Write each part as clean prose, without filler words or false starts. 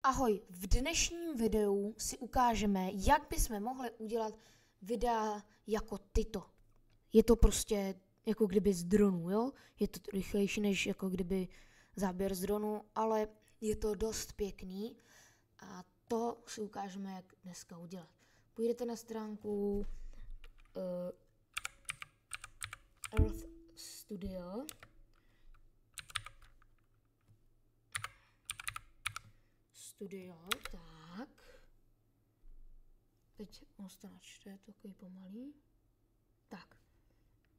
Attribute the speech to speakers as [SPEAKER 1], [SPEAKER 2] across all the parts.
[SPEAKER 1] Ahoj, v dnešním videu si ukážeme, jak bychom mohli udělat videa jako tyto. Je to prostě jako kdyby z dronu, jo? Je to rychlejší než jako kdyby záběr z dronu, ale je to dost pěkný a to si ukážeme, jak dneska udělat. Půjdete na stránku Earth Studio. Tak. Teď je to takový pomalý. Tak.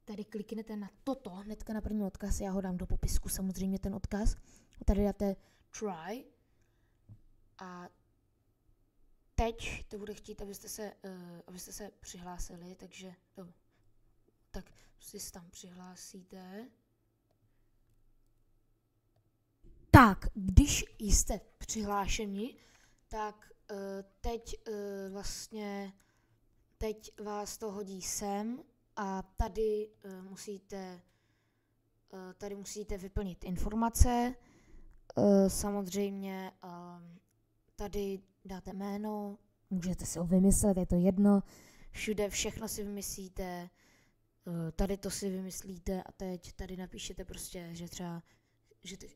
[SPEAKER 1] Tady kliknete na toto, hnedka na první odkaz, já ho dám do popisku, samozřejmě ten odkaz. Tady dáte try. A teď to bude chtít, abyste se přihlásili, takže tak si tam přihlásíte. Tak, když jste přihlášeni, tak teď vás to hodí sem a tady musíte vyplnit informace. Samozřejmě tady dáte jméno, můžete si ho vymyslet, je to jedno. Všude všechno si vymyslíte, tady to si vymyslíte a teď tady napíšete prostě, že třeba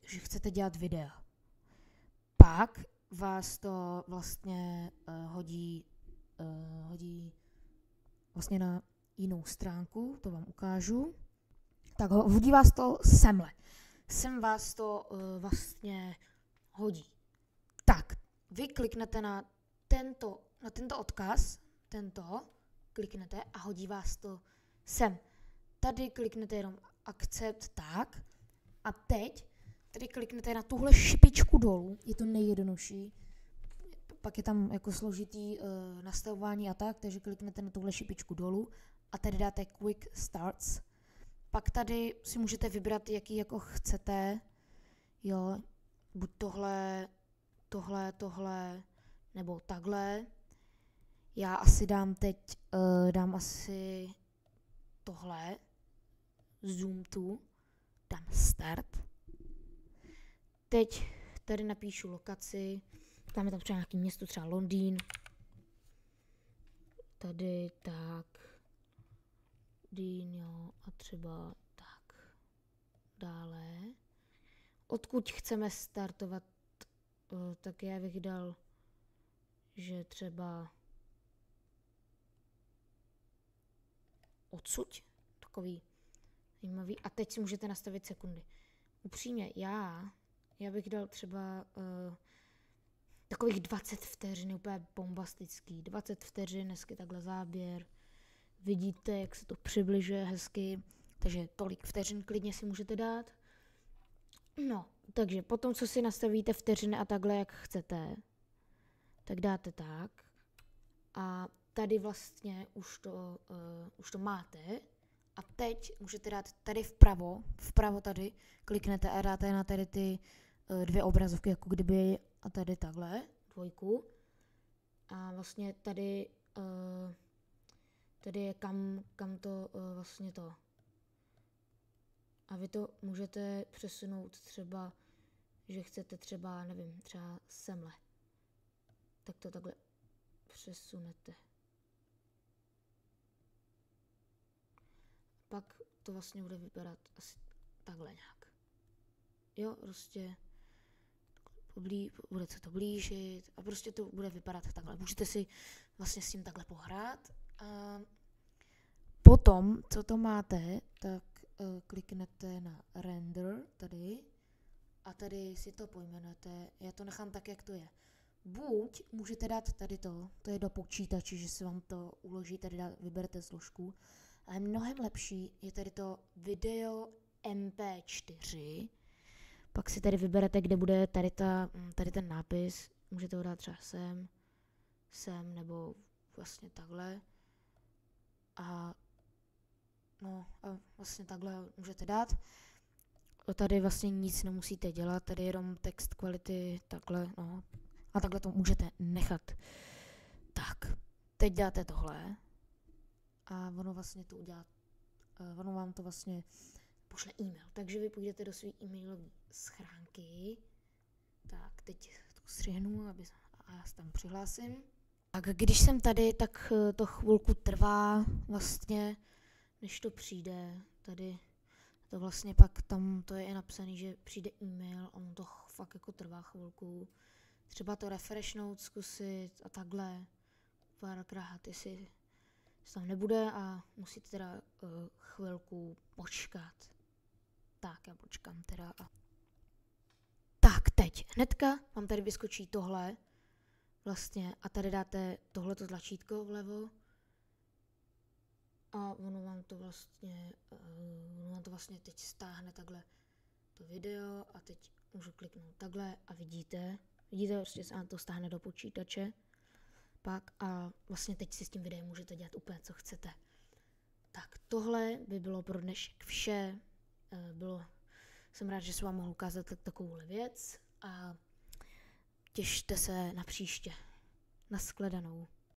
[SPEAKER 1] že chcete dělat videa. Pak vás to vlastně hodí vlastně na jinou stránku, to vám ukážu. Tak hodí vás to semhle. Sem vás to vlastně hodí. Tak, vy kliknete na tento odkaz, kliknete a hodí vás to sem. Tady kliknete jenom accept, tak. A teď tady kliknete na tuhle šipičku dolů, je to nejjednodušší. Pak je tam jako složitý nastavování a tak, takže kliknete na tuhle šipičku dolů a tady dáte Quick Starts. Pak tady si můžete vybrat, jaký jako chcete, jo, buď tohle, nebo takhle. Já asi dám tohle, Zoom to, dám Start. Teď tady napíšu lokaci, dáme tam třeba nějaký město, třeba Londýn. Tady tak, jo, a třeba tak, dále. Odkud chceme startovat, tak já bych dal, že třeba odsud, takový zajímavý. A teď si můžete nastavit sekundy. Upřímně, já bych dal třeba takových 20 vteřin, úplně bombastický. 20 vteřin, hezky takhle záběr. Vidíte, jak se to přibližuje hezky, takže tolik vteřin klidně si můžete dát. No, takže potom, co si nastavíte vteřiny a takhle, jak chcete, tak dáte tak. A tady vlastně už to máte. A teď můžete dát tady vpravo tady, kliknete a dáte na tady ty dvě obrazovky, jako kdyby, a tady takhle, dvojku. A vlastně tady je kam to vlastně to. A vy to můžete přesunout třeba, že chcete třeba, nevím, třeba semhle. Tak to takhle přesunete. Pak to vlastně bude vypadat asi takhle nějak. Jo, prostě bude se to blížit a prostě to bude vypadat takhle. Můžete si vlastně s tím takhle pohrát. A potom, co to máte, tak kliknete na render tady a tady si to pojmenujete. Já to nechám tak, jak to je. Buď můžete dát tady to je do počítače, že se vám to uloží, tady vyberete složku. Ale mnohem lepší je tady to video MP4. Pak si tady vyberete, kde bude tady ten nápis. Můžete ho dát třeba sem, nebo vlastně takhle. A vlastně takhle můžete dát. Tady vlastně nic nemusíte dělat, tady jenom text quality, takhle, no. A takhle to můžete nechat. Tak, teď dáte tohle. A ono vám to vlastně pošle e-mail. Takže vy půjdete do své e-mailové schránky. Tak, teď střihnu a já se tam přihlásím. Tak když jsem tady, tak to chvilku trvá vlastně, než to přijde. Tady to vlastně pak tam to je napsané, že přijde e-mail a on to fakt jako trvá chvilku. Třeba to refreshnout, zkusit a takhle párkrát, jestli tam nebude a musíte teda chvilku počkat. Tak, já počkám teda. Tak, teď. Hnedka vám tady vyskočí tohle. Vlastně a tady dáte tohleto tlačítko vlevo. A ono vám to vlastně teď stáhne takhle to video a teď můžu kliknout takhle a vidíte, prostě se vám to stáhne do počítače. Pak a vlastně teď si s tím videem můžete dělat úplně co chcete. Tak tohle by bylo pro dnešek vše. Jsem rád, že jsem vám mohl ukázat takovouhle věc a těšte se na příště. Nashledanou.